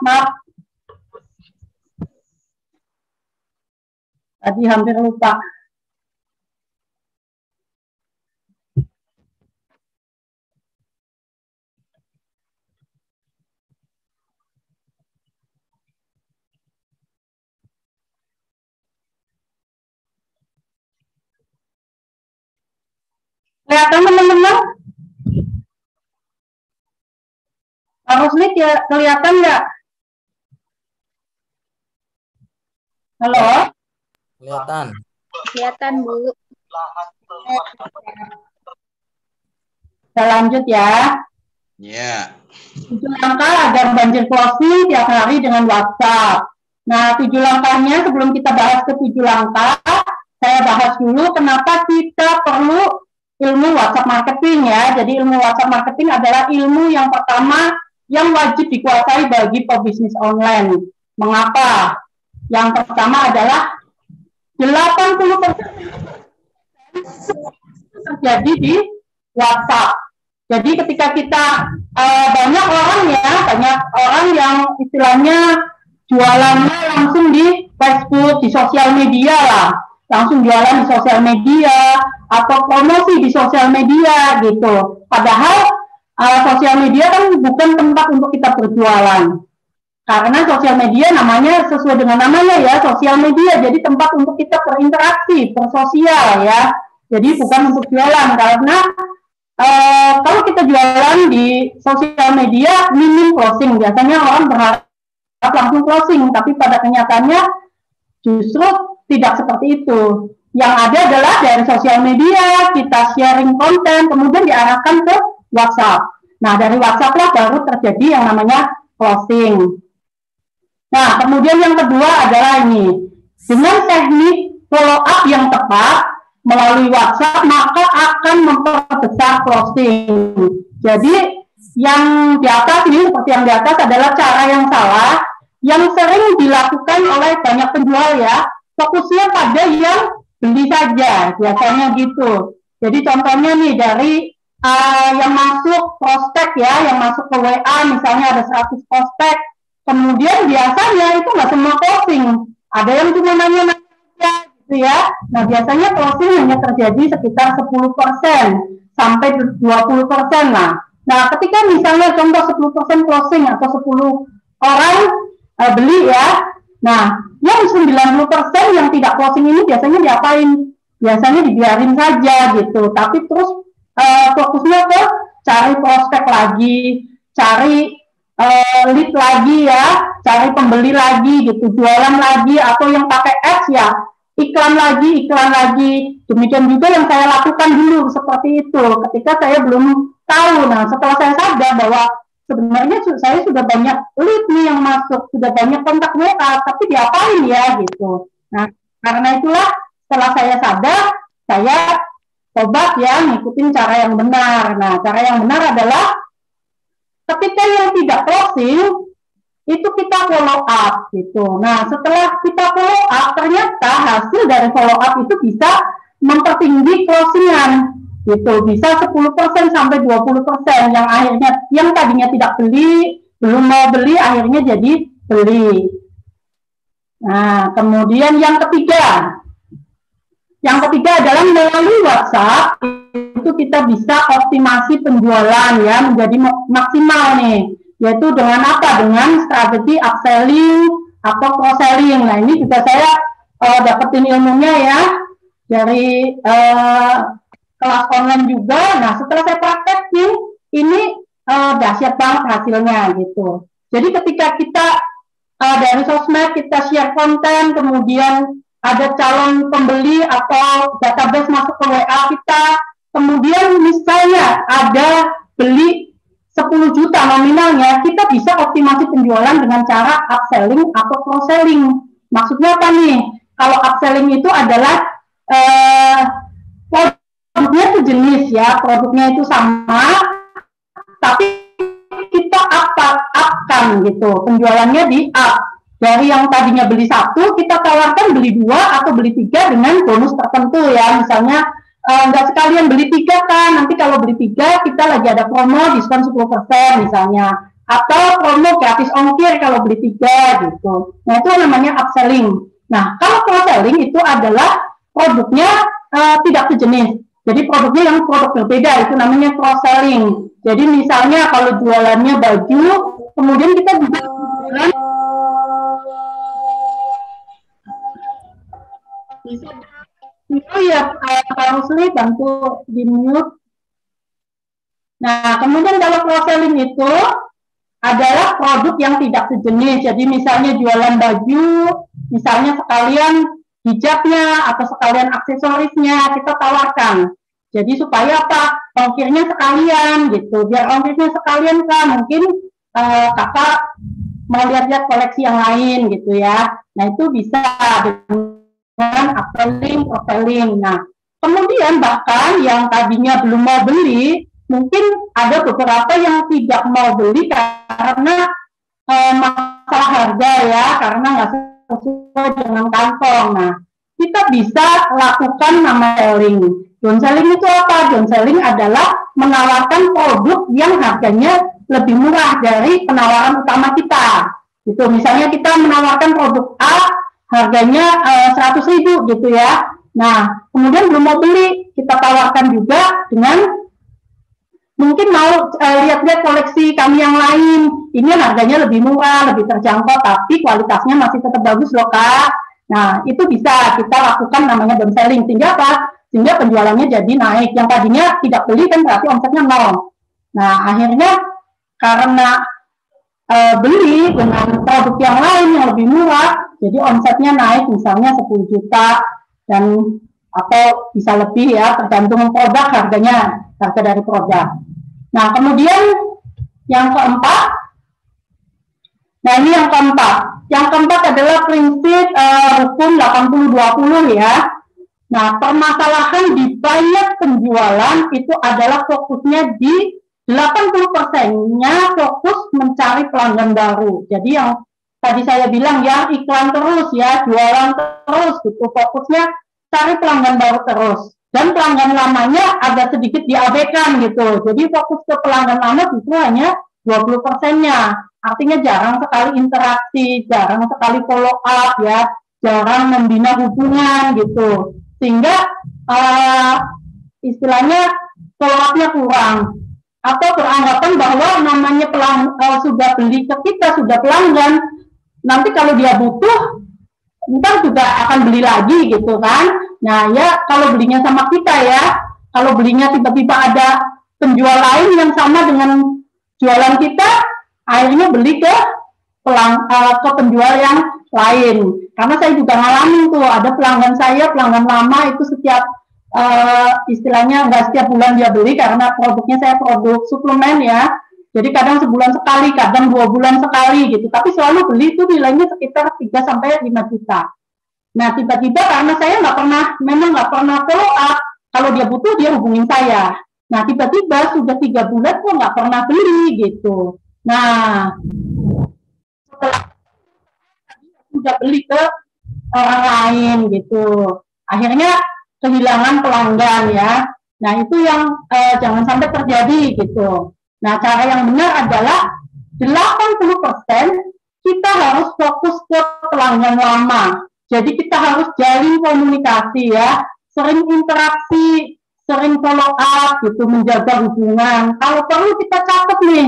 maaf. Tadi hampir lupa. Kelihatan teman-teman? Harus nih kelihatan nggak? Halo? Kelihatan. Kelihatan, Bu. Kita lanjut ya. Ya. 7 langkah agar banjir closing tiap hari dengan WhatsApp. Nah, 7 langkahnya sebelum kita bahas ke 7 langkah, saya bahas dulu kenapa kita perlu ilmu WhatsApp marketing ya. Jadi ilmu WhatsApp marketing adalah ilmu yang pertama yang wajib dikuasai bagi pebisnis online. Mengapa? Yang pertama adalah 80% terjadi di WhatsApp. Jadi ketika kita banyak orang yang istilahnya jualannya langsung di Facebook, di sosial media lah, langsung jualan di sosial media atau promosi di sosial media gitu. Padahal sosial media kan bukan tempat untuk kita berjualan. Karena sosial media namanya sesuai dengan namanya ya, sosial media. Jadi tempat untuk kita berinteraksi, bersosial ya. Jadi bukan untuk jualan. Karena kalau kita jualan di sosial media minim closing. Biasanya orang berharap langsung closing, tapi pada kenyataannya justru tidak seperti itu. Yang ada adalah dari sosial media kita sharing konten, kemudian diarahkan ke WhatsApp. Nah, dari WhatsApp lah baru terjadi yang namanya closing. Nah, kemudian yang kedua adalah ini. Dengan teknik follow up yang tepat melalui WhatsApp, maka akan memperbesar closing. Jadi, yang di atas ini, seperti yang di atas adalah cara yang salah, yang sering dilakukan oleh banyak penjual ya. Fokusnya pada yang beli saja, biasanya gitu. Jadi, contohnya nih, dari yang masuk prospek ya, yang masuk ke WA, misalnya ada 100 prospek, kemudian biasanya itu nggak semua closing. Ada yang cuma nanya-nanya gitu ya. Nah, biasanya closing hanya terjadi sekitar 10% sampai 20% lah. Nah, ketika misalnya contoh 10% closing atau 10 orang beli ya. Nah, yang 90% yang tidak closing ini biasanya diapain? Biasanya dibiarin saja gitu. Tapi terus fokusnya ke cari prospek lagi, cari lead lagi ya, cari pembeli lagi gitu, jualan lagi, atau yang pakai ads ya, iklan lagi. Demikian juga yang saya lakukan dulu seperti itu ketika saya belum tahu. Nah, setelah saya sadar bahwa sebenarnya saya sudah banyak lead nih yang masuk, sudah banyak kontak WA, tapi diapain ya gitu. Nah, karena itulah setelah saya sadar, saya coba ya ngikutin cara yang benar. Nah, cara yang benar adalah ketika yang tidak closing, itu kita follow up gitu. Nah, setelah kita follow up, ternyata hasil dari follow up itu bisa mempertinggi closingan gitu. Bisa 10% sampai 20%, yang akhirnya, yang tadinya tidak beli, belum mau beli, akhirnya jadi beli. Nah, kemudian yang ketiga adalah melalui WhatsApp, itu kita bisa optimasi penjualan ya, menjadi maksimal nih, yaitu dengan apa? Dengan strategi upselling atau cross-selling. Nah, ini juga saya dapetin ilmunya ya dari kelas online juga. Nah, setelah saya praktekin, ini dahsyat banget hasilnya gitu. Jadi ketika kita dari sosmed kita share konten, kemudian ada calon pembeli atau database masuk ke WA kita, kemudian misalnya ada beli 10 juta nominalnya, kita bisa optimasi penjualan dengan cara upselling atau cross-selling. Maksudnya apa nih? Kalau upselling itu adalah produknya itu jenis ya, produknya itu sama, tapi kita up-kan gitu, penjualannya di up. Dari yang tadinya beli 1, kita tawarkan beli 2 atau beli 3 dengan bonus tertentu ya. Misalnya nggak sekalian beli 3 kan, nanti kalau beli 3 kita lagi ada promo diskon 10% misalnya. atau promo gratis ongkir kalau beli 3 gitu. Nah itu namanya upselling. Nah kalau cross-selling itu adalah produknya tidak sejenis. Jadi produknya yang produk berbeda itu namanya cross-selling. Jadi misalnya kalau jualannya baju, kemudian kita juga jualan itu ya Pak Rusli bantu di mute. Nah, kemudian kalau cross-selling itu adalah produk yang tidak sejenis. Jadi misalnya jualan baju, misalnya sekalian hijabnya atau sekalian aksesorisnya kita tawarkan. Jadi supaya apa? Ongkirnya sekalian gitu. Biar ongkirnya sekalian kan mungkin kakak mau lihat-lihat koleksi yang lain gitu ya. Nah itu bisa dengan upselling, cross-selling. Nah kemudian bahkan yang tadinya belum mau beli, mungkin ada beberapa yang tidak mau beli karena masalah harga ya, karena nggak sesuai dengan kantong. Nah, kita bisa lakukan nama selling. Downselling itu apa? Downselling adalah menawarkan produk yang harganya lebih murah dari penawaran utama kita. Itu misalnya kita menawarkan produk A harganya 100.000 gitu ya. Nah, kemudian belum mau beli, kita tawarkan juga dengan mungkin mau lihat-lihat koleksi kami yang lain. Ini harganya lebih murah, lebih terjangkau, tapi kualitasnya masih tetap bagus loh Kak. Nah, itu bisa kita lakukan namanya downselling. Sehingga apa? Sehingga penjualannya jadi naik. Yang tadinya tidak beli kan berarti omsetnya nol. Nah, akhirnya karena beli dengan produk yang lain yang lebih murah, jadi omsetnya naik misalnya 10 juta dan atau bisa lebih ya, tergantung produk harganya, harga dari produk. Nah, kemudian yang keempat, nah ini yang keempat. Yang keempat adalah prinsip hukum 80-20 ya. Nah, permasalahan di banyak penjualan itu adalah fokusnya di 80%-nya fokus mencari pelanggan baru. Jadi yang tadi saya bilang ya, iklan terus ya, jualan terus gitu. Fokusnya cari pelanggan baru terus. Dan pelanggan lamanya agak sedikit diabaikan gitu. Jadi fokus ke pelanggan lama itu hanya 20%-nya. Artinya jarang sekali interaksi, jarang sekali follow up ya, jarang membina hubungan gitu. Sehingga istilahnya follow up-nya kurang. Atau beranggapan bahwa namanya sudah beli ke kita, sudah pelanggan, nanti kalau dia butuh, ntar juga akan beli lagi gitu kan. Nah ya kalau belinya sama kita ya, kalau belinya tiba-tiba ada penjual lain yang sama dengan jualan kita, akhirnya beli ke penjual yang lain. Karena saya juga ngalamin tuh, ada pelanggan saya, pelanggan lama itu setiap istilahnya nggak setiap bulan dia beli karena produknya saya produk suplemen ya. Jadi kadang sebulan sekali, kadang 2 bulan sekali gitu. Tapi selalu beli itu nilainya sekitar 3-5 juta. Nah tiba-tiba karena saya memang nggak pernah follow up. Kalau dia butuh dia hubungin saya. Nah tiba-tiba sudah 3 bulan kok nggak pernah beli gitu. Nah setelah sudah beli ke orang lain gitu. Akhirnya kehilangan pelanggan ya. Nah itu yang jangan sampai terjadi gitu. Nah cara yang benar adalah 80% kita harus fokus ke pelanggan lama. Jadi kita harus jalin komunikasi ya, sering interaksi, sering follow up gitu, menjaga hubungan. Kalau perlu kita catat nih,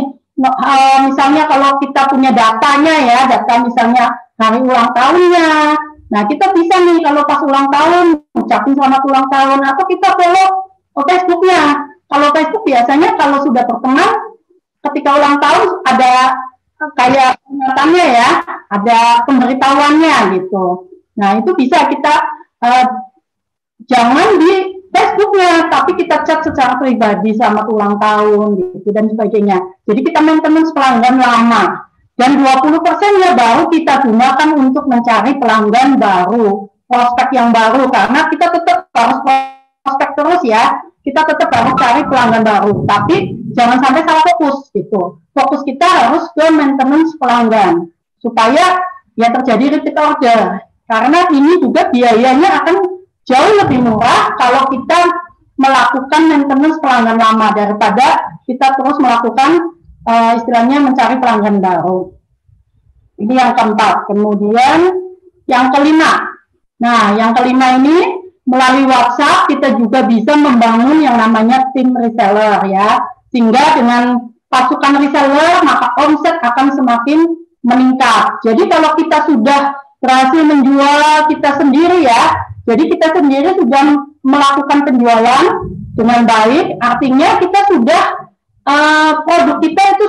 misalnya kalau kita punya datanya ya, data misalnya hari ulang tahunnya. Nah kita bisa nih kalau pas ulang tahun ucapin selamat ulang tahun atau kita follow Facebooknya. Kalau Facebook biasanya kalau sudah berteman ketika ulang tahun ada kayak ingatannya ya, ada pemberitahuannya gitu. Nah itu bisa kita jangan di Facebooknya, tapi kita chat secara pribadi selamat ulang tahun gitu dan sebagainya. Jadi kita maintenance pelanggan lama. Dan 20%-nya baru kita gunakan untuk mencari pelanggan baru, prospek yang baru, karena kita tetap harus prospek terus ya, kita tetap harus cari pelanggan baru, tapi jangan sampai salah fokus gitu. Fokus kita harus ke maintenance pelanggan, supaya ya terjadi repeat order, karena ini juga biayanya akan jauh lebih murah kalau kita melakukan maintenance pelanggan lama daripada kita terus melakukan istilahnya mencari pelanggan baru. Ini yang keempat. Kemudian yang kelima. Nah, yang kelima ini melalui WhatsApp kita juga bisa membangun yang namanya tim reseller ya. Sehingga dengan pasukan reseller maka omset akan semakin meningkat. Jadi kalau kita sudah berhasil menjual kita sendiri ya, jadi kita sendiri sudah melakukan penjualan dengan baik, artinya kita sudah produk kita itu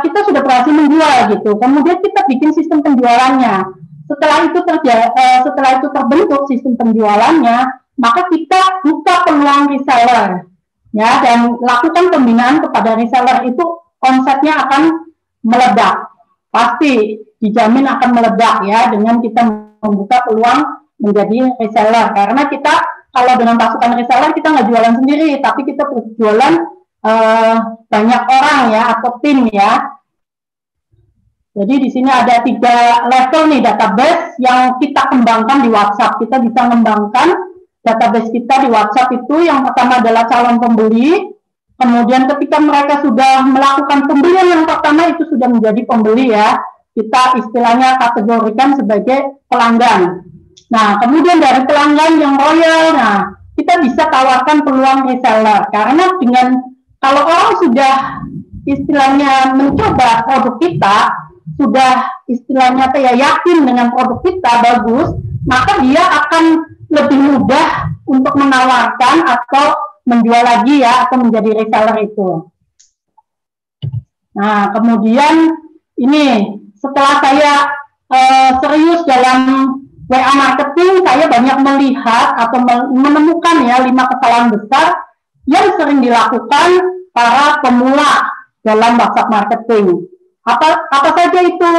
kita sudah berhasil menjual gitu. Kemudian kita bikin sistem penjualannya. Setelah itu terbentuk sistem penjualannya, maka kita buka peluang reseller ya, dan lakukan pembinaan kepada reseller. Itu omsetnya akan meledak, pasti dijamin akan meledak ya, dengan kita membuka peluang menjadi reseller. Karena kita kalau dengan pasukan reseller kita nggak jualan sendiri, tapi kita jualan banyak orang ya, atau tim ya. Jadi di sini ada 3 level nih database yang kita kembangkan di WhatsApp. Kita bisa mengembangkan database kita di WhatsApp itu. Yang pertama adalah calon pembeli. Kemudian ketika mereka sudah melakukan pembelian yang pertama, itu sudah menjadi pembeli ya. Kita istilahnya kategorikan sebagai pelanggan. Nah, kemudian dari pelanggan yang loyal, nah kita bisa tawarkan peluang reseller. Karena kalau orang sudah istilahnya mencoba produk kita, sudah istilahnya yakin dengan produk kita bagus, maka dia akan lebih mudah untuk menawarkan atau menjual lagi ya, atau menjadi reseller itu. Nah, kemudian ini setelah saya serius dalam WA marketing, saya banyak melihat atau menemukan ya 5 kesalahan besar yang sering dilakukan para pemula dalam WhatsApp marketing. Apa saja itu?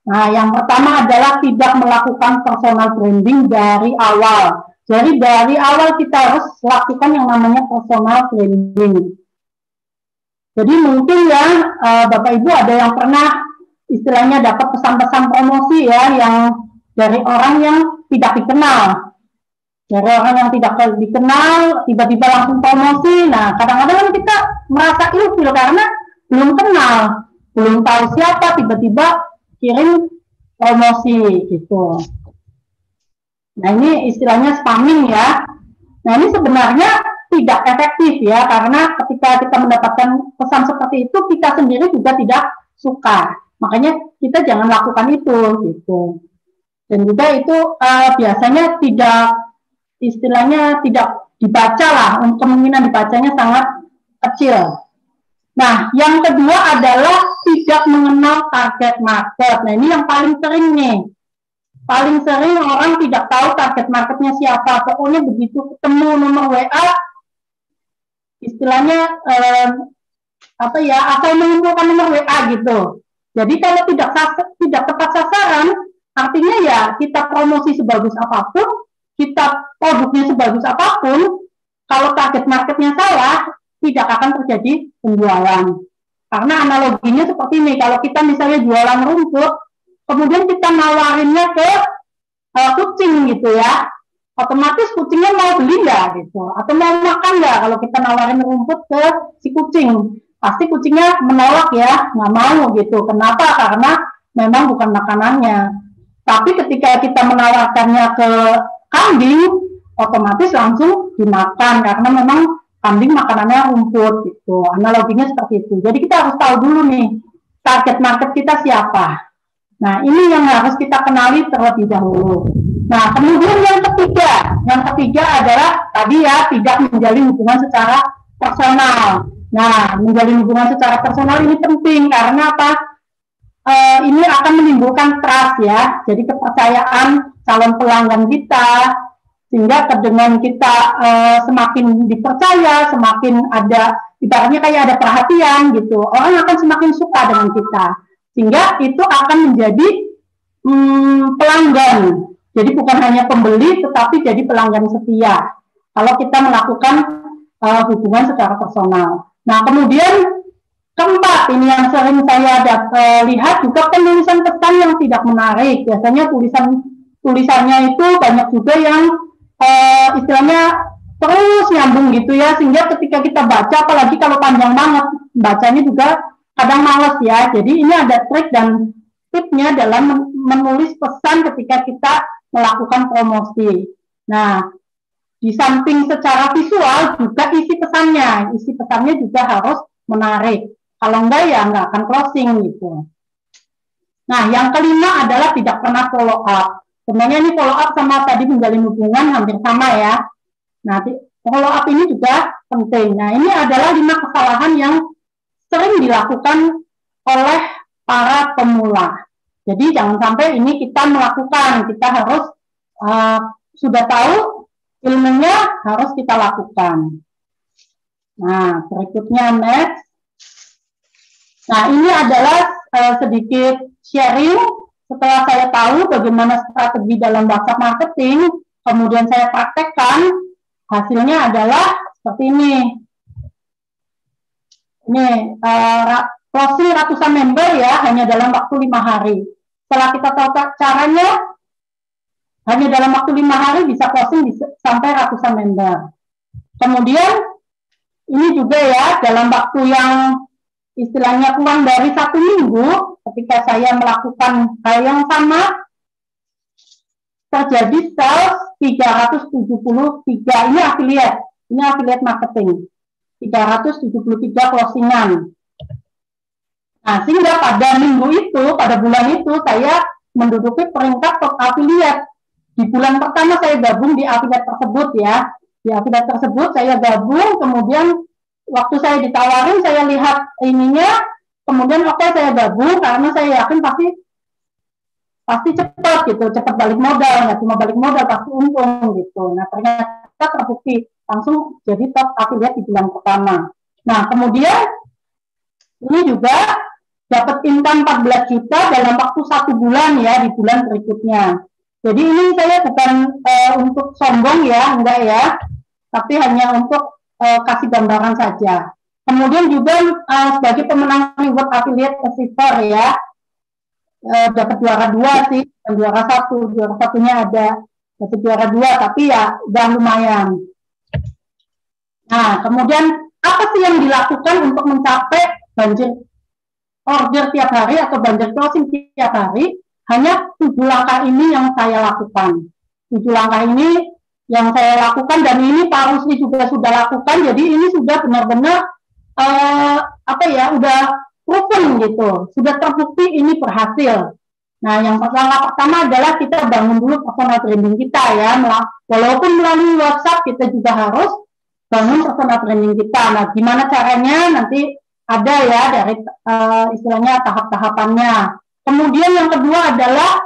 Nah, yang pertama adalah tidak melakukan personal branding dari awal. Jadi dari awal kita harus lakukan yang namanya personal branding. Jadi mungkin ya Bapak Ibu ada yang pernah istilahnya dapat pesan-pesan promosi ya, yang dari orang yang tidak dikenal. Dari orang yang tidak dikenal, tiba-tiba langsung promosi. Nah, kadang-kadang kan kita merasa ilfil karena belum kenal, belum tahu siapa, tiba-tiba kirim promosi gitu. Nah, ini istilahnya spamming ya. Nah, ini sebenarnya tidak efektif ya, karena ketika kita mendapatkan pesan seperti itu, kita sendiri juga tidak suka. Makanya kita jangan lakukan itu gitu. Dan juga itu biasanya istilahnya tidak dibaca lah, kemungkinan dibacanya sangat kecil. Nah, yang kedua adalah tidak mengenal target market. Nah, ini yang paling sering nih. Paling sering orang tidak tahu target marketnya siapa. Pokoknya begitu ketemu nomor WA, istilahnya asal mengumpulkan nomor WA gitu. Jadi kalau tidak tepat sasaran, artinya ya kita promosi sebagus apapun, kita produknya sebagus apapun, kalau target marketnya salah, tidak akan terjadi penjualan. Karena analoginya seperti ini, kalau kita misalnya jualan rumput, kemudian kita nawarinnya ke kucing gitu ya, otomatis kucingnya mau beli nggak gitu, atau mau makan nggak kalau kita nawarin rumput ke si kucing. Pasti kucingnya menolak ya, nggak mau gitu. Kenapa? Karena memang bukan makanannya. Tapi ketika kita menawarkannya ke kambing, otomatis langsung dimakan karena memang kambing makanannya rumput gitu. Analoginya seperti itu. Jadi kita harus tahu dulu nih target market kita siapa. Nah, ini yang harus kita kenali terlebih dahulu. Nah, kemudian yang ketiga adalah tadi ya, tidak menjalin hubungan secara personal. Nah, menjalin hubungan secara personal ini penting karena apa? Ini akan menimbulkan trust ya, jadi kepercayaan calon pelanggan kita, sehingga dengan kita semakin dipercaya, semakin ada, ibaratnya kayak ada perhatian gitu, orang akan semakin suka dengan kita, sehingga itu akan menjadi pelanggan. Jadi bukan hanya pembeli, tetapi jadi pelanggan setia kalau kita melakukan hubungan secara personal. Nah, kemudian keempat, ini yang sering saya lihat juga penulisan pesan yang tidak menarik. Biasanya tulisannya itu banyak juga yang istilahnya terus nyambung gitu ya, sehingga ketika kita baca, apalagi kalau panjang banget, bacanya juga kadang males ya. Jadi ini ada trik dan tipsnya dalam menulis pesan ketika kita melakukan promosi. Nah, di samping secara visual juga isi pesannya. Isi pesannya juga harus menarik. Kalau enggak ya enggak akan closing gitu. Nah, yang kelima adalah tidak pernah follow up. Sebenarnya ini follow up sama tadi menjalin hubungan hampir sama ya. Nah, follow up ini juga penting. Nah, ini adalah 5 kesalahan yang sering dilakukan oleh para pemula. Jadi jangan sampai ini kita melakukan, kita harus sudah tahu ilmunya harus kita lakukan. Nah, berikutnya next. Nah, ini adalah sedikit sharing setelah saya tahu bagaimana strategi dalam WhatsApp marketing, kemudian saya praktekkan, hasilnya adalah seperti ini. Ini closing ratusan member ya, hanya dalam waktu 5 hari. Setelah kita tahu caranya, hanya dalam waktu 5 hari bisa closing sampai ratusan member. Kemudian, ini juga ya, dalam waktu yang istilahnya kurang dari 1 minggu, ketika saya melakukan hal yang sama, terjadi sales 373, ini affiliate marketing. 373 closingan. Nah, sehingga pada minggu itu, pada bulan itu, saya menduduki peringkat top affiliate. Di bulan pertama saya gabung di affiliate tersebut ya. Di affiliate tersebut saya gabung, kemudian waktu saya ditawarin, saya lihat ininya, kemudian oke, saya gabung, karena saya yakin pasti cepat gitu, cepat balik modal, nggak cuma balik modal, pasti untung gitu. Nah, ternyata terbukti langsung jadi top affiliate di bulan pertama. Nah, kemudian ini juga dapat income 14 juta dalam waktu 1 bulan ya, di bulan berikutnya. Jadi ini saya bukan untuk sombong ya, enggak ya, tapi hanya untuk kasih gambaran saja. Kemudian juga sebagai pemenang reward affiliate receiver ya, dapat juara 2 sih, dan juara 1, juara satunya ada, dapat juara 2, tapi ya udah lumayan. Nah, kemudian apa sih yang dilakukan untuk mencapai banjir order tiap hari atau banjir closing tiap hari? Hanya 7 langkah ini yang saya lakukan. 7 langkah ini yang saya lakukan, dan ini Pak Rusli juga sudah lakukan, jadi ini sudah benar-benar udah proven gitu, sudah terbukti ini berhasil. Nah, yang pertama adalah kita bangun dulu personal branding kita ya, walaupun melalui WhatsApp kita juga harus bangun personal branding kita. Nah, gimana caranya nanti ada ya dari istilahnya tahap-tahapannya. Kemudian yang kedua adalah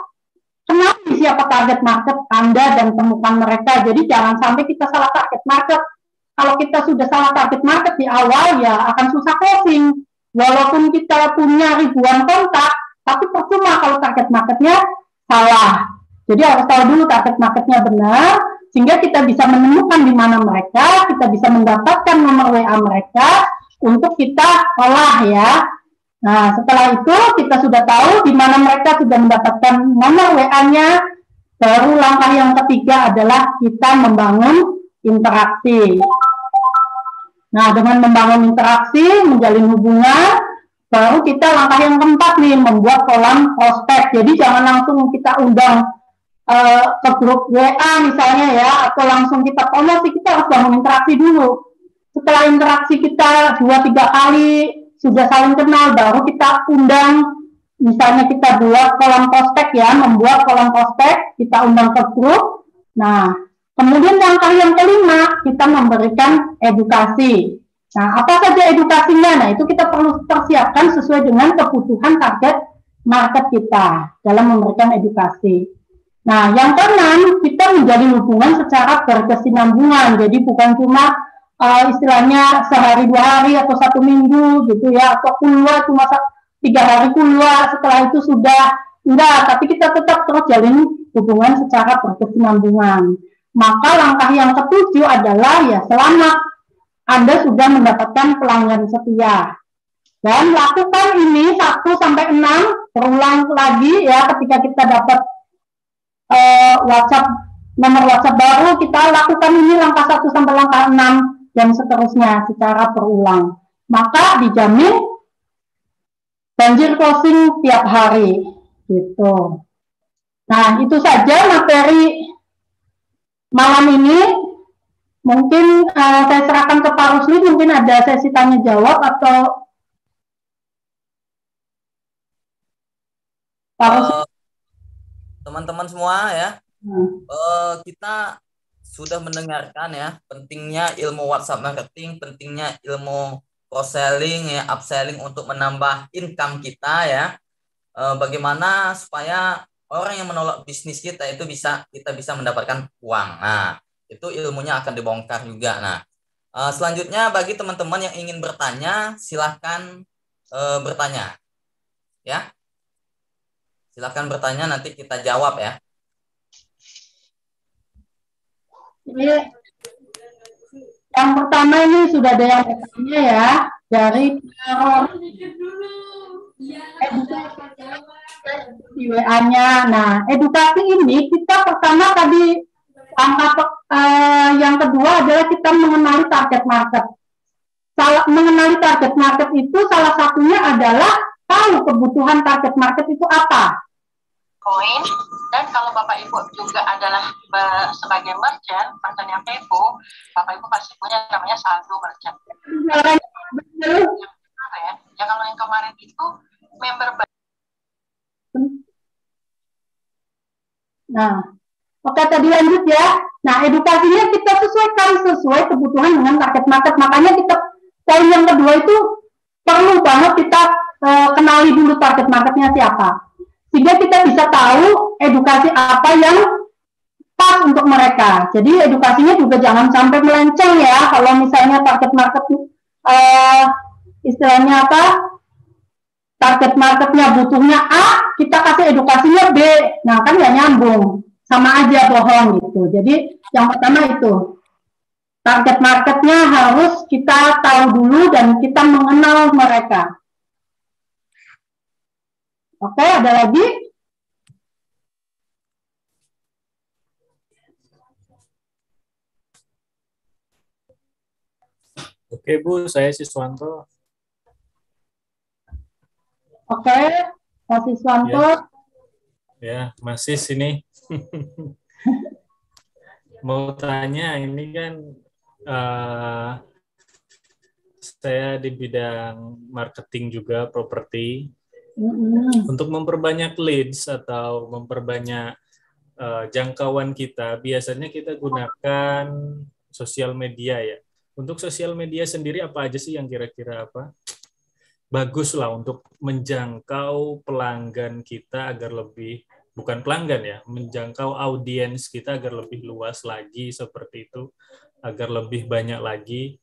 kenali siapa target market Anda dan temukan mereka. Jadi jangan sampai kita salah target market. Kalau kita sudah salah target market di awal ya akan susah closing. Walaupun kita punya ribuan kontak, tapi percuma kalau target marketnya salah. Jadi harus tahu dulu target marketnya benar, sehingga kita bisa menemukan di mana mereka, kita bisa mendapatkan nomor WA mereka untuk kita olah ya. Nah, setelah itu kita sudah tahu di mana mereka sudah mendapatkan nomor WA-nya, baru langkah yang ketiga adalah kita membangun interaksi. Nah, dengan membangun interaksi, menjalin hubungan, baru kita langkah yang keempat nih, membuat kolam prospek. Jadi jangan langsung kita undang ke grup WA misalnya ya, atau langsung kita promosi, kita harus bangun interaksi dulu. Setelah interaksi kita 2-3 kali, sudah saling kenal, baru kita undang, misalnya kita buat kolam prospek ya, membuat kolam prospek, kita undang ke grup. Nah, kemudian langkah yang kelima, kita memberikan edukasi. Nah, apa saja edukasinya? Nah, itu kita perlu persiapkan sesuai dengan kebutuhan target market kita dalam memberikan edukasi. Nah, yang keenam, kita menjalin hubungan secara berkesinambungan. Jadi bukan cuma istilahnya sehari 2 hari atau 1 minggu gitu ya, atau keluar cuma 3 hari keluar, setelah itu sudah enggak, tapi kita tetap terus jalin hubungan secara berkesinambungan. Maka langkah yang ketujuh adalah ya selama Anda sudah mendapatkan pelanggan setia, dan lakukan ini 1-6, berulang lagi ya, ketika kita dapat nomor WhatsApp baru, kita lakukan ini langkah 1 sampai langkah 6 dan seterusnya secara berulang. Maka dijamin banjir closing tiap hari gitu. Nah, itu saja materi malam ini. Mungkin saya serahkan ke Pak Rusli, mungkin ada sesi tanya jawab atau Pak Rusli. Teman-teman semua ya, kita sudah mendengarkan ya pentingnya ilmu WhatsApp marketing, pentingnya ilmu cross-selling ya, upselling untuk menambah income kita ya. Bagaimana supaya orang yang menolak bisnis kita itu kita bisa mendapatkan uang. Nah, itu ilmunya akan dibongkar juga. Nah, selanjutnya bagi teman-teman yang ingin bertanya, silahkan bertanya. Ya. Silahkan bertanya, nanti kita jawab ya. Ini yang pertama ini sudah ada yang bertanya ya dari di WA-nya. Nah, edukasi ini kita pertama tadi yang kedua adalah kita mengenali target market. Mengenali target market itu salah satunya adalah tahu kebutuhan target market itu apa. Koin, dan kalau Bapak Ibu juga adalah sebagai merchant yang PEPO, Bapak Ibu pasti punya namanya saldo merchant. Ya kalau yang kemarin itu member. Nah, oke, tadi lanjut ya. Nah, edukasinya kita sesuaikan sesuai kebutuhan dengan target market. Makanya kita poin yang kedua itu perlu banget kita kenali dulu target marketnya siapa, sehingga kita bisa tahu edukasi apa yang pas untuk mereka. Jadi edukasinya juga jangan sampai melenceng ya. Kalau misalnya target market istilahnya apa? Target marketnya butuhnya A, kita kasih edukasinya B. Nah, kan nggak nyambung. Sama aja bohong gitu. Jadi yang pertama itu. Target marketnya harus kita tahu dulu dan kita mengenal mereka. Oke, ada lagi? Oke Bu, saya Siswanto. Oke, Pak Siswanto. Ya, masih sini. Mau tanya, ini kan saya di bidang marketing juga, properti. Untuk memperbanyak leads atau memperbanyak jangkauan kita, biasanya kita gunakan sosial media ya. Untuk sosial media sendiri apa aja sih yang kira-kira bagus lah untuk menjangkau pelanggan kita agar lebih, bukan pelanggan ya, menjangkau audiens kita agar lebih luas lagi seperti itu, agar lebih banyak lagi.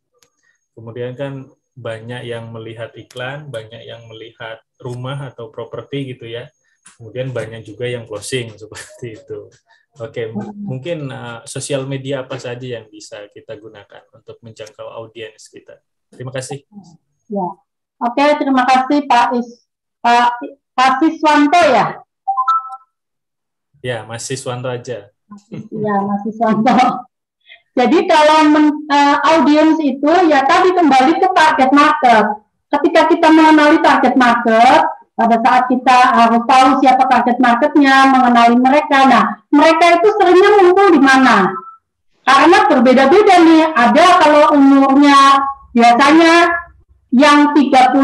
Kemudian kan banyak yang melihat iklan, banyak yang melihat rumah atau properti gitu ya. Kemudian banyak juga yang closing seperti itu. Oke, mungkin sosial media apa saja yang bisa kita gunakan untuk menjangkau audiens kita. Terima kasih. Ya. Oke, terima kasih Pak Siswanto ya. Ya, Mas Siswanto aja. Ya, Mas Siswanto. Jadi kalau audiens itu ya tadi kembali ke target market. Ketika kita mengenali target market, pada saat kita harus tahu siapa target marketnya, mengenali mereka. Nah, mereka itu seringnya ngumpul di mana? Karena berbeda-beda nih. Ada kalau umurnya biasanya yang 35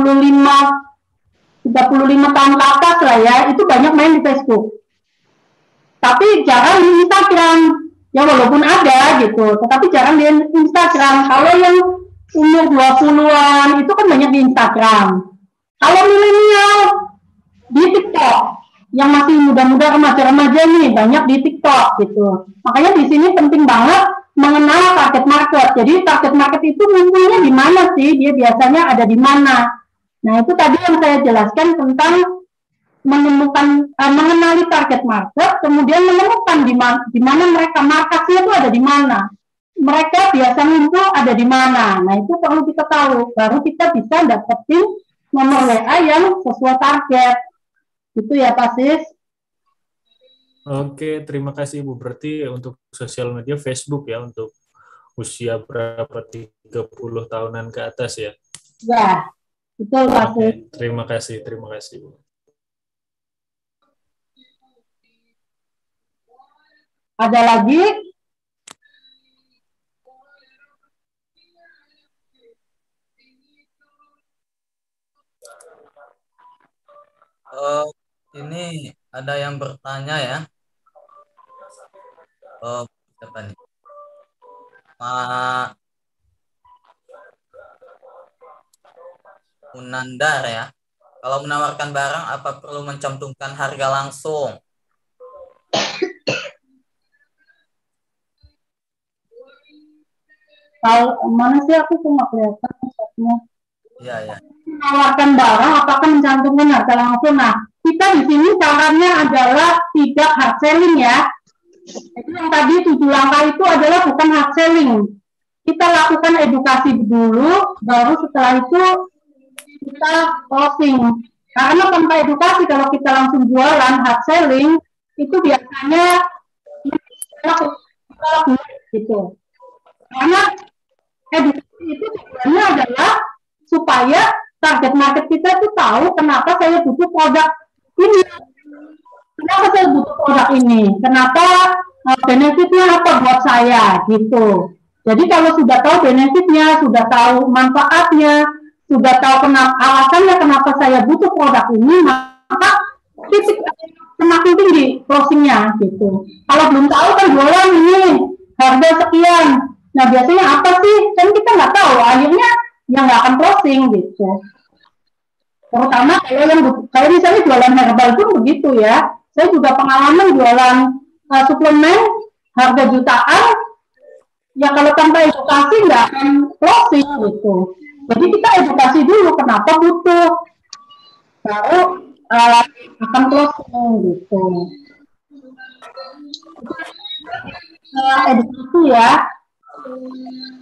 tahun ke atas lah ya, itu banyak main di Facebook. Tapi jarang di Instagram. Ya walaupun ada gitu, tetapi jarang di Instagram. Kalau yang umur 20-an itu kan banyak di Instagram. Kalau milenial di TikTok, yang masih muda-muda remaja-remaja nih banyak di TikTok gitu. Makanya di sini penting banget mengenal target market. Jadi target market itu ngumpulnya di mana sih? Dia biasanya ada di mana? Nah, itu tadi yang saya jelaskan tentang mengenali target market, kemudian menemukan di mana mereka, markasnya itu ada di mana, mereka biasa ngumpul ada di mana. Nah, itu perlu kita tahu, baru kita bisa dapetin nomor WA yang sesuai target. Itu ya Pak Sis. Oke, terima kasih Ibu. Berarti untuk sosial media Facebook ya, untuk usia berapa, 30 tahunan ke atas ya? Ya, Betul, Pak. Terima kasih, Bu. Ada lagi? Ini ada yang bertanya ya. Siapa nih? Pak Munandar ya. Kalau menawarkan barang, apa perlu mencantumkan harga langsung? Kalau mana sih aku cuma kelihatan maksudnya. Iya. Menawarkan barang, apakah mencantumkan harga langsung? Nah, kita di sini caranya adalah tidak hard selling ya. Jadi yang tadi 7 langkah itu adalah bukan hard selling. Kita lakukan edukasi dulu, baru setelah itu kita closing. Karena tanpa edukasi, kalau kita langsung jualan hard selling, itu biasanya kita lakukan gitu. Karena edukasi itu sebenarnya adalah supaya target market kita itu tahu kenapa saya butuh produk ini, kenapa saya butuh produk ini, kenapa benefitnya apa buat saya gitu. Jadi kalau sudah tahu benefitnya, sudah tahu manfaatnya, sudah tahu alasannya kenapa saya butuh produk ini, maka titik semakin tinggi closingnya gitu. Kalau belum tahu kan jualan ini harga sekian, nah biasanya apa sih? Kan kita nggak tahu, akhirnya yang nggak akan closing gitu. Terutama kalau misalnya jualan herbal pun begitu ya. Saya juga pengalaman jualan suplemen harga jutaan, ya kalau tanpa edukasi nggak akan closing gitu. Jadi kita edukasi dulu kenapa butuh, baru akan closing gitu. Edukasi ya.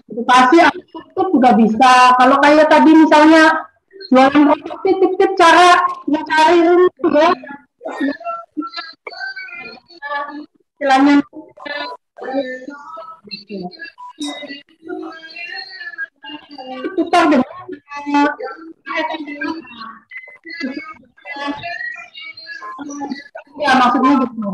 Edukasi itu juga bisa. Kalau kayak tadi misalnya jualan produk, tip-tip cara mencari itu ya. Istilahnya tukar dengan ya maksudnya gitu.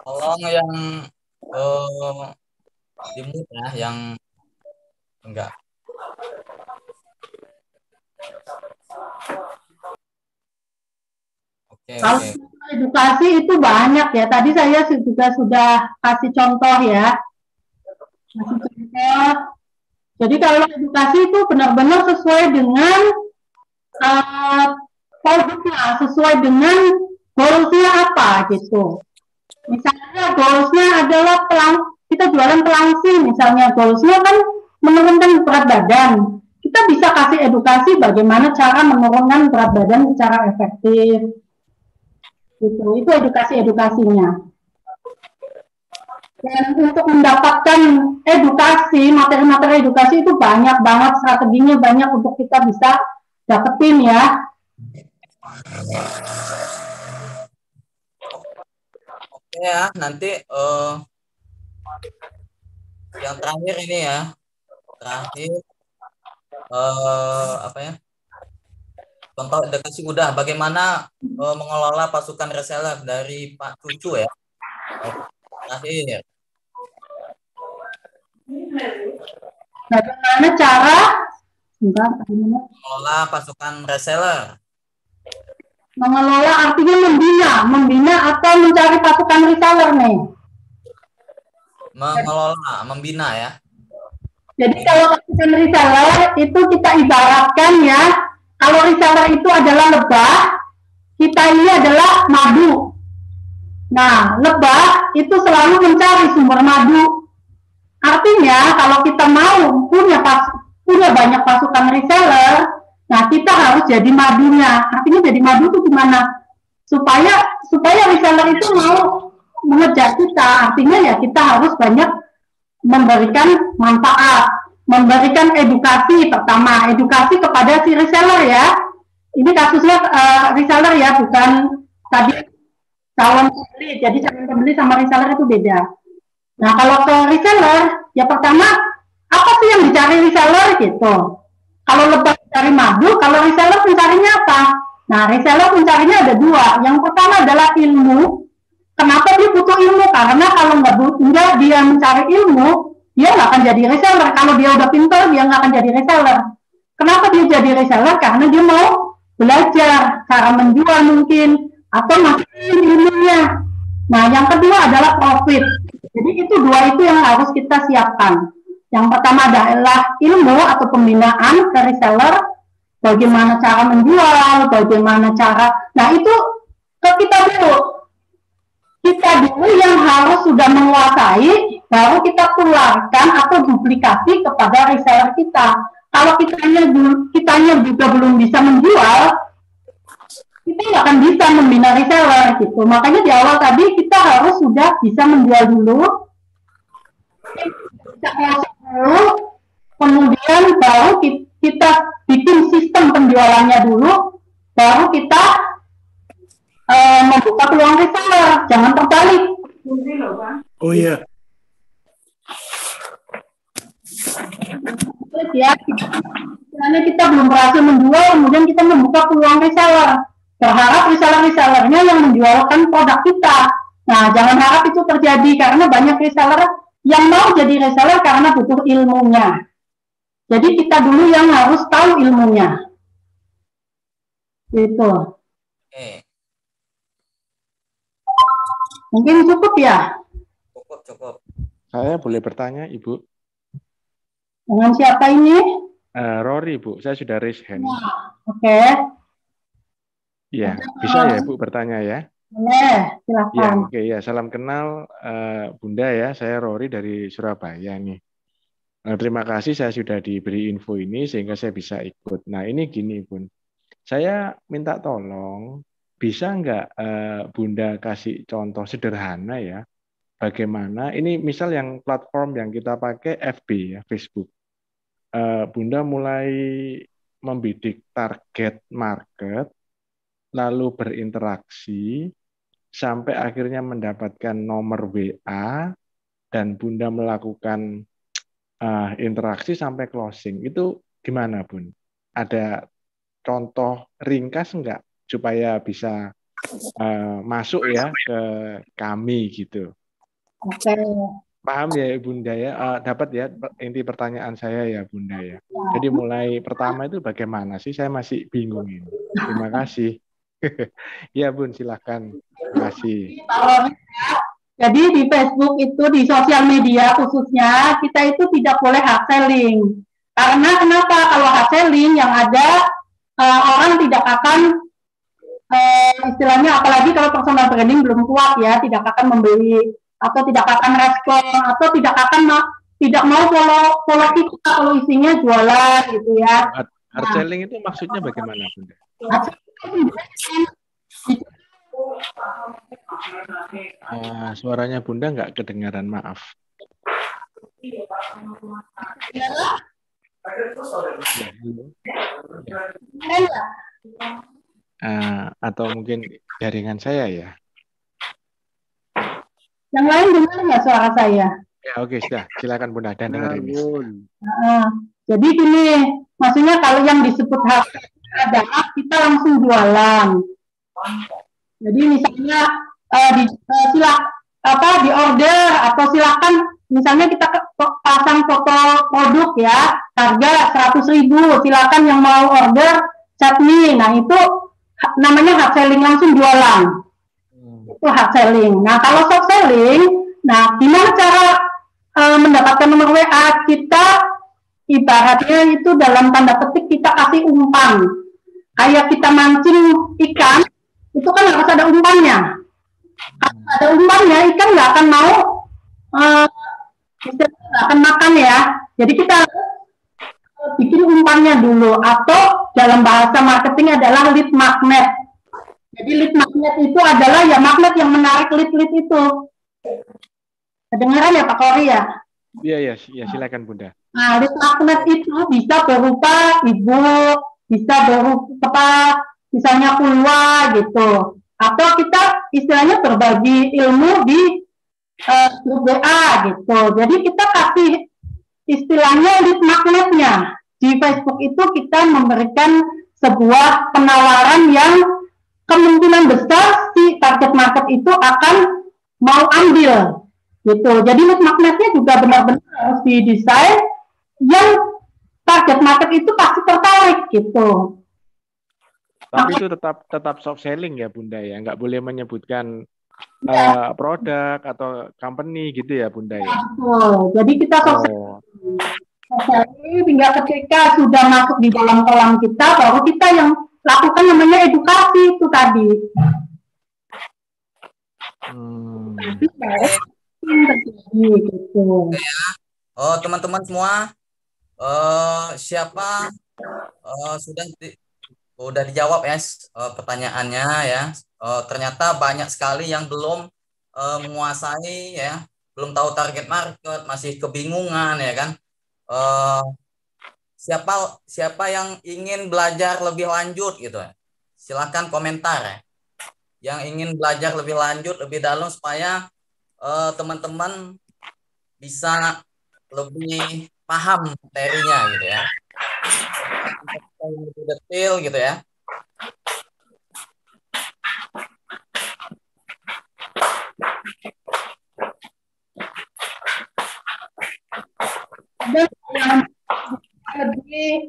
Tolong yang di-mute ya, yang enggak. Kalau edukasi itu banyak ya. Tadi saya juga sudah kasih contoh ya. Jadi kalau edukasi itu benar-benar sesuai dengan produknya, sesuai dengan goalsnya apa gitu. Misalnya goalsnya adalah kita jualan pelangsing, misalnya goalsnya kan menurunkan berat badan. Kita bisa kasih edukasi bagaimana cara menurunkan berat badan secara efektif. Gitu. Itu edukasinya. Dan untuk mendapatkan edukasi, materi-materi edukasi itu banyak banget, strateginya banyak untuk kita bisa dapetin ya. Oke ya, nanti yang terakhir ini ya, apa ya? Contoh edukasi udah, bagaimana mengelola pasukan reseller dari Pak Cucu ya. Terakhir. Bagaimana cara mengelola pasukan reseller? Mengelola artinya membina atau mencari pasukan reseller nih. Mengelola, membina ya. Jadi kalau pasukan reseller itu kita ibaratkan ya, kalau reseller itu adalah lebah, kita ini adalah madu. Nah, lebah itu selalu mencari sumber madu. Artinya kalau kita mau punya banyak pasukan reseller, nah kita harus jadi madunya. Artinya jadi madu itu gimana? Supaya reseller itu mau mengejar kita. Artinya ya kita harus banyak memberikan manfaat. memberikan edukasi pertama, edukasi kepada si reseller ya. Ini kasusnya reseller ya, bukan tadi calon pembeli. Jadi calon pembeli sama reseller itu beda. Nah, kalau ke reseller, ya pertama, apa sih yang dicari reseller gitu? Kalau lebah mencari madu, kalau reseller pencarinya apa? Nah, reseller pencarinya ada dua. Yang pertama adalah ilmu. Kenapa dia butuh ilmu? Karena kalau nggak dia mencari ilmu, dia nggak akan jadi reseller. Kalau dia udah pintar, dia nggak akan jadi reseller. Kenapa dia jadi reseller? Karena dia mau belajar cara menjual mungkin, atau masukin ilmunya. Nah, yang kedua adalah profit. Jadi itu dua itu yang harus kita siapkan. Yang pertama adalah ilmu atau pembinaan ke reseller, bagaimana cara menjual, bagaimana cara. Nah, itu ke kita dulu. Kita dulu yang harus sudah menguasai, baru kita tularkan atau duplikasi kepada reseller kita. Kalau kitanya juga belum bisa menjual, kita nggak akan bisa membina reseller gitu. Makanya di awal tadi kita harus sudah bisa menjual dulu, kita proses dulu, kemudian baru kita bikin sistem penjualannya dulu, baru kita membuka peluang reseller. Jangan terbalik. Oh iya. Terus ya, karena kita belum berhasil menjual, kemudian kita membuka peluang reseller. Berharap reseller-resellernya yang menjualkan produk kita. Nah, jangan harap itu terjadi, karena banyak reseller yang mau jadi reseller karena butuh ilmunya. Jadi kita dulu yang harus tahu ilmunya. Gitu. Oke. Mungkin cukup ya? Cukup. Saya boleh bertanya, Ibu? Dengan siapa ini? Rory, Bu. Saya sudah raise hand. Oke. Iya, bisa ya, Bu, bertanya ya? Boleh, Ya, silakan. oke ya. Salam kenal, Bunda ya. Saya Rory dari Surabaya nih. Terima kasih saya sudah diberi info ini sehingga saya bisa ikut. Nah, ini gini, Bun. Saya minta tolong, bisa nggak Bunda kasih contoh sederhana ya, bagaimana, ini misal yang platform yang kita pakai FB ya, Facebook. Bunda mulai membidik target market, lalu berinteraksi, sampai akhirnya mendapatkan nomor WA, dan Bunda melakukan interaksi sampai closing. Itu gimana, Bun? Ada contoh ringkas nggak supaya bisa masuk ya ke kami gitu? Oke. Paham ya Bunda ya? Dapat ya inti pertanyaan saya ya Bunda ya. Jadi mulai pertama itu bagaimana sih? Saya masih bingung ini. Terima kasih. Ya Bun, silakan. Terima kasih. Jadi di Facebook itu, di sosial media khususnya, kita itu tidak boleh hard selling. Karena kenapa? Kalau hard selling yang ada, orang tidak akan, istilahnya apalagi kalau personal branding belum kuat ya, tidak akan membeli, atau tidak akan respon, atau tidak mau follow kita kalau isinya jualan gitu ya. Hard selling itu maksudnya bagaimana Bunda? Suaranya Bunda nggak kedengaran, maaf. Atau mungkin jaringan saya ya. Yang lain dengar nggak suara saya? Ya oke, sudah. Silakan Bunda, dan dengar ini. Jadi gini, maksudnya kalau yang disebut hard adalah kita langsung jualan. Jadi misalnya di order atau silakan misalnya kita pasang foto produk ya, harga 100.000, silakan yang mau order chat me. Nah itu namanya hard selling, langsung jualan. Itu hard selling. Nah kalau soft selling, nah gimana cara mendapatkan nomor WA? Kita ibaratnya itu dalam tanda petik kita kasih umpan. Kayak kita mancing ikan, itu kan harus ada umpannya. Kalau ada umpannya, ikan nggak akan mau, nggak akan makan ya. Jadi kita bikin umpannya dulu, atau dalam bahasa marketing adalah lead magnet. Jadi lead magnet itu adalah ya magnet yang menarik lead itu. Kedengaran ya Pak Kori ya? Iya, silakan Bunda. Nah, lead magnet itu bisa berupa e-book, bisa berupa misalnya kuliah gitu. Atau kita istilahnya berbagi ilmu di grup WA gitu. Jadi kita kasih istilahnya lead magnetnya. Di Facebook itu kita memberikan sebuah penawaran yang kemungkinan besar si target market itu akan mau ambil gitu. Jadi lead magnetnya juga benar-benar harus didesain yang target market itu pasti tertarik gitu. Tapi itu tetap soft selling ya Bunda ya, nggak boleh menyebutkan produk atau company gitu ya Bunda ya. Jadi kita soft selling tinggal ketika sudah masuk di dalam kolam kita, baru kita yang lakukan namanya edukasi itu tadi. Gitu. Oh teman-teman semua, siapa sudah dijawab ya pertanyaannya ya. Ternyata banyak sekali yang belum menguasai ya, belum tahu target market, masih kebingungan ya kan. Siapa yang ingin belajar lebih lanjut gitu ya, silakan komentar ya. Yang ingin belajar lebih lanjut, lebih dalam supaya teman-teman bisa lebih paham materinya gitu ya, lebih detail gitu ya. Lebih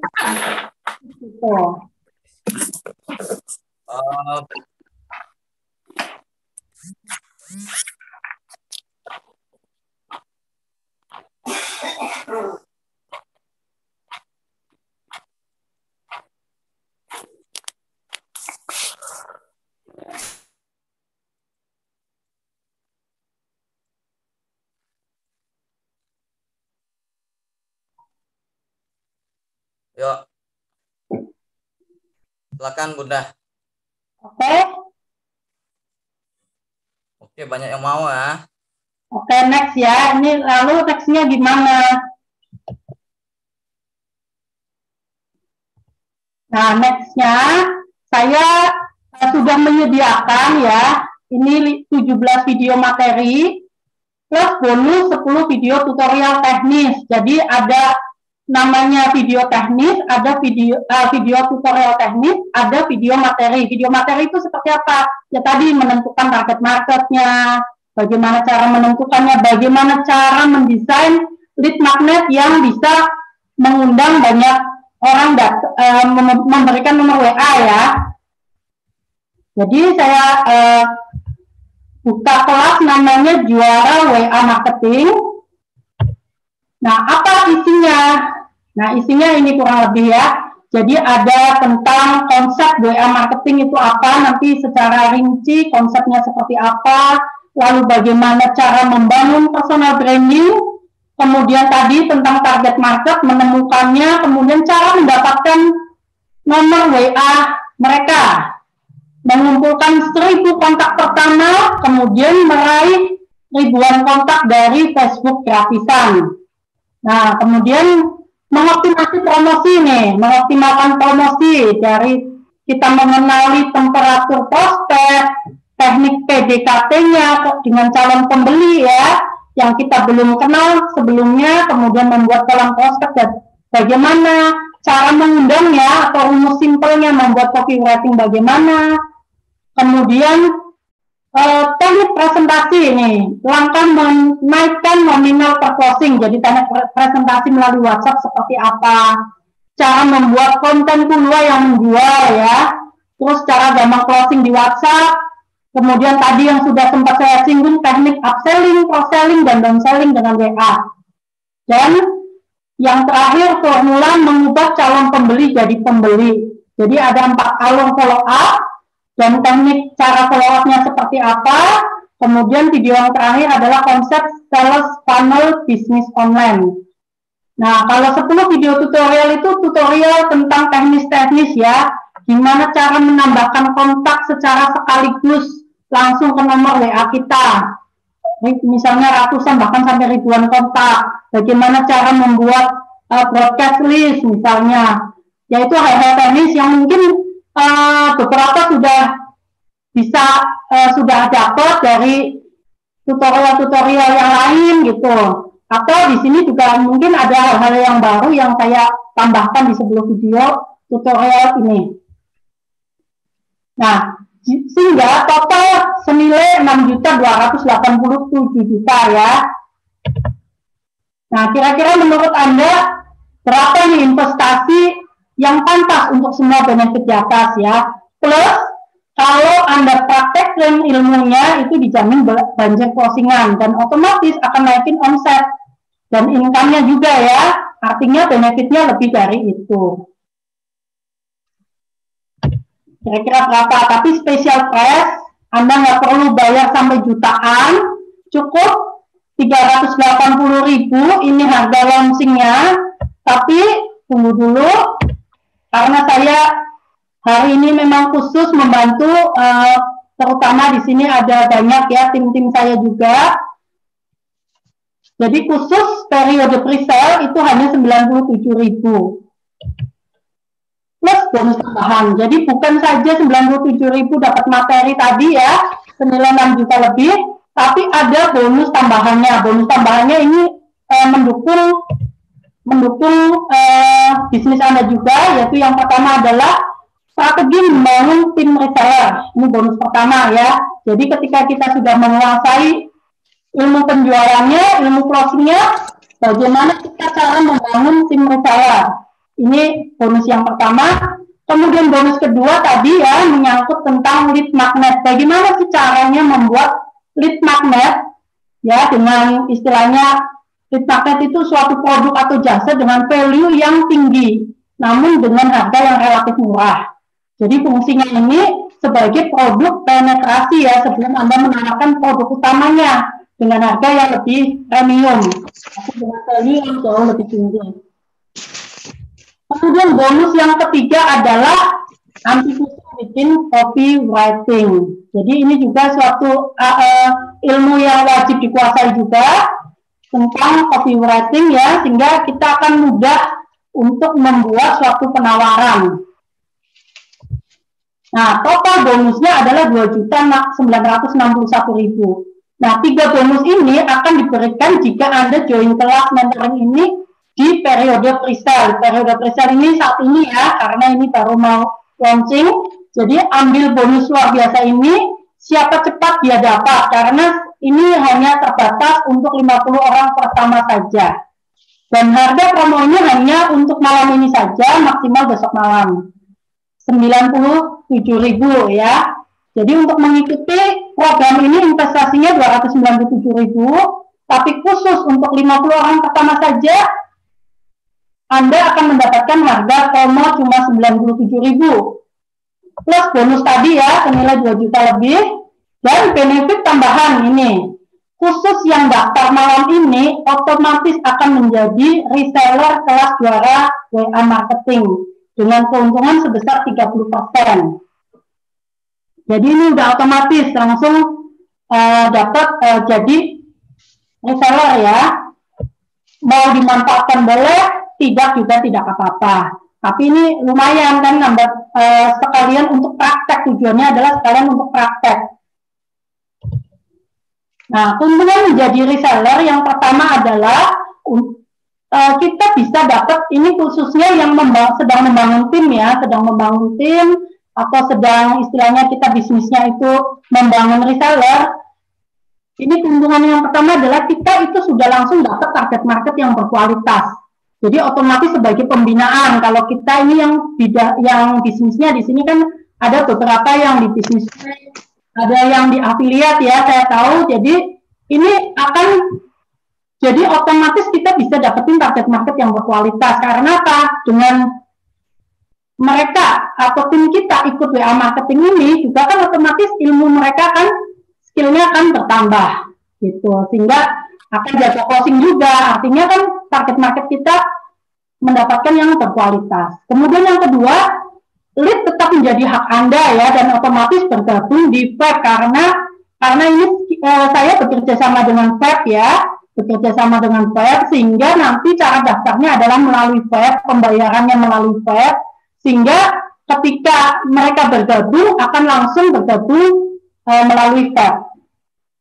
Yuk, silakan Bunda. Oke, banyak yang mau ya. Oke, next ya. Ini lalu nextnya gimana? Nah, nextnya saya sudah menyediakan ya. Ini 17 video materi plus bonus 10 video tutorial teknis. Jadi ada namanya video teknis, ada video tutorial teknis, ada video materi. Video materi itu seperti apa? Ya tadi menentukan target marketnya, bagaimana cara menentukannya, bagaimana cara mendesain lead magnet yang bisa mengundang banyak orang memberikan nomor WA ya. Jadi saya buka kelas namanya Juara WA Marketing. Nah, apa isinya? Nah, isinya ini kurang lebih ya. Jadi ada tentang konsep WA marketing itu apa, nanti secara rinci konsepnya seperti apa, lalu bagaimana cara membangun personal branding, kemudian tadi tentang target market, menemukannya, kemudian cara mendapatkan nomor WA mereka, mengumpulkan 1000 kontak pertama, kemudian meraih ribuan kontak dari Facebook gratisan. Nah, kemudian mengoptimasi promosi nih, mengoptimalkan promosi dari kita mengenali temperatur prospek, teknik PDKT-nya dengan calon pembeli ya, yang kita belum kenal sebelumnya, kemudian membuat kolom prospek dan bagaimana cara mengundangnya atau rumus simpelnya, membuat copywriting bagaimana, kemudian teknik presentasi ini, langkah menaikkan nominal per closing, jadi teknik presentasi melalui WhatsApp seperti apa, cara membuat konten keluar yang menjual ya, terus cara gampang closing di WhatsApp, kemudian tadi yang sudah sempat saya singgung teknik upselling, cross-selling, dan downselling dengan WA, dan yang terakhir formula mengubah calon pembeli jadi pembeli. Jadi ada 4 alur follow up, dan teknik cara follow up-nya seperti apa. Kemudian video yang terakhir adalah konsep sales funnel bisnis online. Nah, kalau 10 video tutorial itu tutorial tentang teknis-teknis ya, gimana cara menambahkan kontak secara sekaligus langsung ke nomor WA kita. Misalnya ratusan bahkan sampai ribuan kontak. Bagaimana cara membuat broadcast list misalnya, yaitu hal-hal teknis yang mungkin beberapa sudah dapat dari tutorial-tutorial yang lain gitu. Atau di sini juga mungkin ada hal-hal yang baru yang saya tambahkan di sebelum video tutorial ini. Nah, sehingga total senilai 6.287.000.000 ya. Nah, kira-kira menurut Anda berapa nih investasi yang pantas untuk semua benefit di atas ya? Plus, kalau Anda praktekkan ilmunya itu dijamin banjir closingan dan otomatis akan naikin omset dan income-nya juga ya. Artinya benefitnya lebih dari itu. Kira-kira berapa? Tapi special price, Anda nggak perlu bayar sampai jutaan, cukup 380.000 ini harga launchingnya. Tapi tunggu dulu, karena saya hari ini memang khusus membantu, terutama di sini ada banyak ya tim-tim saya juga. Jadi khusus periode pre-sale itu hanya 97.000. Plus bonus tambahan. Jadi bukan saja 97.000 dapat materi tadi ya, senilai 6 juta lebih, tapi ada bonus tambahannya. Bonus tambahannya ini mendukung bisnis Anda juga, yaitu yang pertama adalah strategi membangun tim reseller. Ini bonus pertama ya. Jadi ketika kita sudah menguasai ilmu penjualannya, ilmu closingnya, bagaimana kita cara membangun tim reseller. Ini bonus yang pertama. Kemudian bonus kedua tadi ya, menyangkut tentang lead magnet. Bagaimana sih caranya membuat lead magnet? Ya, dengan istilahnya lead magnet itu suatu produk atau jasa dengan value yang tinggi, namun dengan harga yang relatif murah. Jadi fungsinya ini sebagai produk penetrasi ya, sebelum Anda menawarkan produk utamanya dengan harga yang lebih premium, tapi dengan value yang jauh lebih tinggi. Kemudian bonus yang ketiga adalah anti-phishing bikin copywriting. Jadi ini juga suatu ilmu yang wajib dikuasai juga tentang copywriting ya, sehingga kita akan mudah untuk membuat suatu penawaran. Nah, total bonusnya adalah 2.961.000. Nah, 3 bonus ini akan diberikan jika Anda join kelas mentoring ini di periode pre-sale. Periode pre-sale ini saat ini ya, karena ini baru mau launching. Jadi ambil bonus luar biasa ini, siapa cepat dia dapat, karena ini hanya terbatas untuk 50 orang pertama saja. Dan harga promonya hanya untuk malam ini saja, maksimal besok malam. 97.000 ya. Jadi untuk mengikuti program ini investasinya 297.000, tapi khusus untuk 50 orang pertama saja, Anda akan mendapatkan harga promo cuma 97.000. Plus bonus tadi ya, senilai 2 juta lebih, dan benefit tambahan ini. Khusus yang daftar malam ini, otomatis akan menjadi reseller kelas juara WA Marketing, dengan keuntungan sebesar 30%. Jadi ini udah otomatis, langsung dapat jadi reseller ya. Mau dimanfaatkan boleh, tidak juga tidak apa-apa. Tapi ini lumayan kan nambah sekalian untuk praktek, tujuannya adalah sekalian untuk praktek. Nah, keuntungan menjadi reseller yang pertama adalah kita bisa dapat, ini khususnya yang sedang membangun tim ya, sedang membangun tim atau sedang istilahnya kita bisnisnya itu membangun reseller. Ini keuntungan yang pertama adalah kita itu sudah langsung dapat target market yang berkualitas. Jadi otomatis sebagai pembinaan, kalau kita ini yang bisnisnya di sini kan ada beberapa yang di bisnis, ada yang di afiliat ya, saya tahu. Jadi ini akan jadi otomatis kita bisa dapetin target market yang berkualitas. Karena apa? Dengan mereka atau tim kita ikut WA marketing ini juga kan otomatis ilmu mereka kan skillnya akan bertambah gitu, sehingga akan jaga closing juga. Artinya kan target market kita mendapatkan yang berkualitas. Kemudian yang kedua, lead tetap menjadi hak Anda ya, dan otomatis bergabung di Fab karena ini saya bekerja sama dengan Fab ya. bekerja sama dengan web, sehingga nanti cara daftarnya adalah melalui web, pembayarannya melalui web, sehingga ketika mereka bergabung akan langsung bergabung melalui web.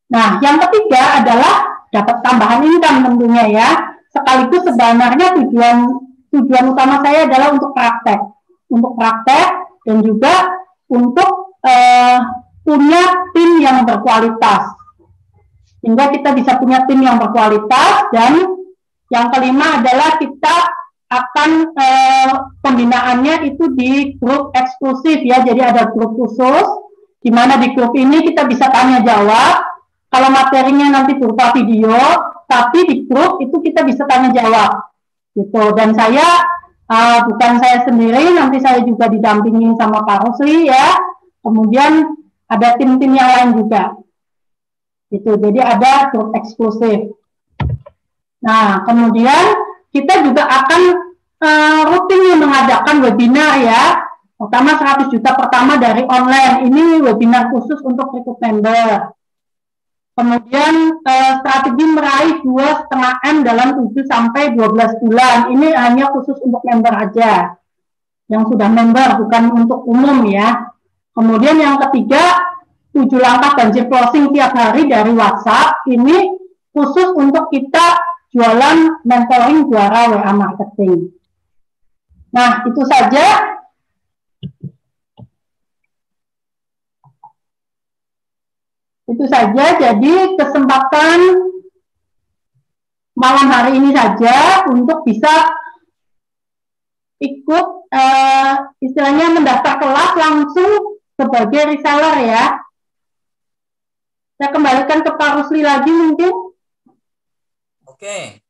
Nah, yang ketiga adalah dapat tambahan income tentunya ya. Sekaligus sebenarnya tujuan utama saya adalah untuk praktek dan juga untuk punya tim yang berkualitas. Sehingga kita bisa punya tim yang berkualitas, dan yang kelima adalah kita akan pembinaannya itu di grup eksklusif ya. Jadi ada grup khusus di mana di grup ini kita bisa tanya jawab. Kalau materinya nanti berupa video, tapi di grup itu kita bisa tanya jawab gitu. Dan saya bukan saya sendiri, nanti saya juga didampingi sama Pak Rusli ya. Kemudian ada tim-tim yang lain juga. Gitu. Jadi ada grup eksklusif. Nah, kemudian kita juga akan rutin mengadakan webinar ya. Pertama 100 juta pertama dari online. Ini webinar khusus untuk rekrut member. Kemudian strategi meraih 2,5 M dalam 7 sampai 12 bulan. Ini hanya khusus untuk member aja. Yang sudah member, bukan untuk umum ya. Kemudian yang ketiga, 7 langkah banjir closing tiap hari dari WhatsApp. Ini khusus untuk kita jualan mentoring juara WA marketing. Nah, itu saja. Itu saja. Jadi kesempatan malam hari ini saja untuk bisa ikut istilahnya mendaftar kelas langsung sebagai reseller ya. Saya kembalikan ke Pak Rusli lagi mungkin. Oke.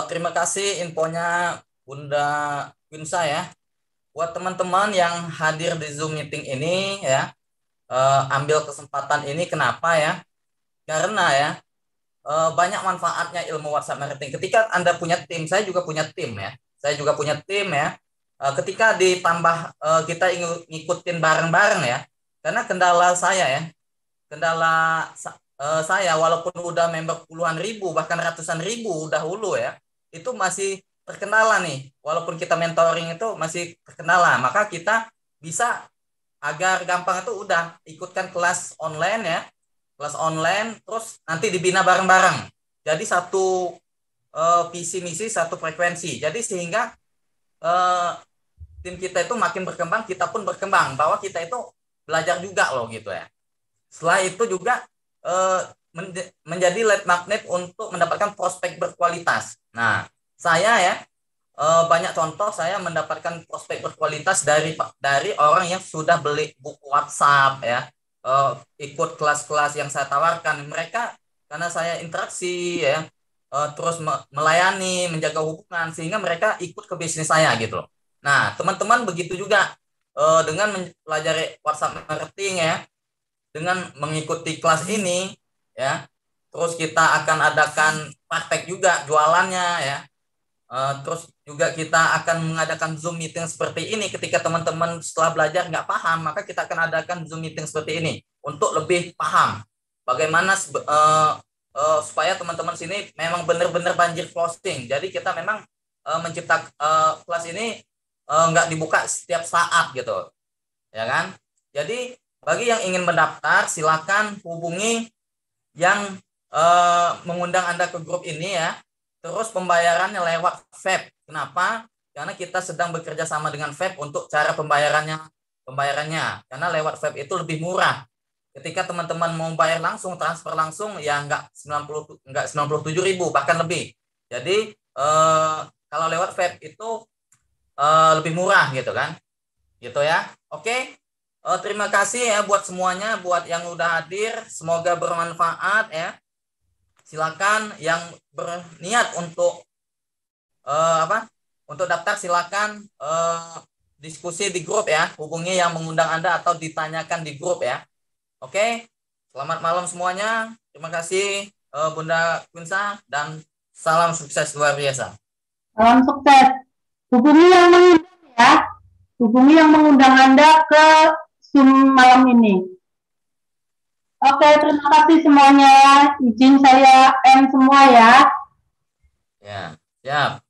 Terima kasih infonya Bunda Kunsa ya. Buat teman-teman yang hadir di Zoom meeting ini ya, ambil kesempatan ini kenapa ya? Karena ya banyak manfaatnya ilmu WhatsApp marketing. Ketika Anda punya tim, saya juga punya tim ya. Saya juga punya tim ya. Ketika ditambah kita ngikutin bareng-bareng ya. Karena kendala saya ya. Kendala saya walaupun udah member puluhan ribu bahkan ratusan ribu dahulu ya, itu masih terkendala nih. Walaupun kita mentoring itu masih terkendala, maka kita bisa agar gampang itu udah ikutkan kelas online ya, kelas online terus nanti dibina bareng-bareng. Jadi satu visi misi, satu frekuensi. Jadi sehingga tim kita itu makin berkembang, kita pun berkembang, bahwa kita itu belajar juga loh gitu ya. Setelah itu juga menjadi lead magnet untuk mendapatkan prospek berkualitas. Nah, saya ya banyak contoh saya mendapatkan prospek berkualitas dari orang yang sudah beli buku WhatsApp ya, ikut kelas-kelas yang saya tawarkan. Mereka karena saya interaksi ya, terus melayani, menjaga hubungan, sehingga mereka ikut ke bisnis saya gitu loh. Nah, teman-teman begitu juga dengan mempelajari WhatsApp marketing ya. Dengan mengikuti kelas ini ya, terus kita akan adakan praktek juga jualannya ya, terus juga kita akan mengadakan Zoom meeting seperti ini. Ketika teman-teman setelah belajar nggak paham, maka kita akan adakan Zoom meeting seperti ini untuk lebih paham bagaimana supaya teman-teman sini memang benar-benar banjir closing. Jadi kita memang menciptakan kelas ini nggak dibuka setiap saat gitu ya kan. Jadi bagi yang ingin mendaftar, silakan hubungi yang mengundang Anda ke grup ini ya. Terus pembayarannya lewat Web. Kenapa? Karena kita sedang bekerja sama dengan Web untuk cara pembayarannya. Karena lewat Web itu lebih murah. Ketika teman-teman mau bayar langsung, transfer langsung, ya nggak 97.000 bahkan lebih. Jadi kalau lewat Web itu lebih murah gitu kan. Gitu ya. Oke. Terima kasih ya buat semuanya, buat yang udah hadir, semoga bermanfaat ya. Silakan yang berniat untuk untuk daftar silakan diskusi di grup ya, hubungi yang mengundang Anda atau ditanyakan di grup ya. Oke, selamat malam semuanya. Terima kasih Bunda Kunsa dan salam sukses luar biasa. Salam sukses. Hubungi yang mengundang ya, hubungi yang mengundang Anda ke Zoom malam ini. Oke, terima kasih semuanya. Izin saya end semua ya. Ya, siap.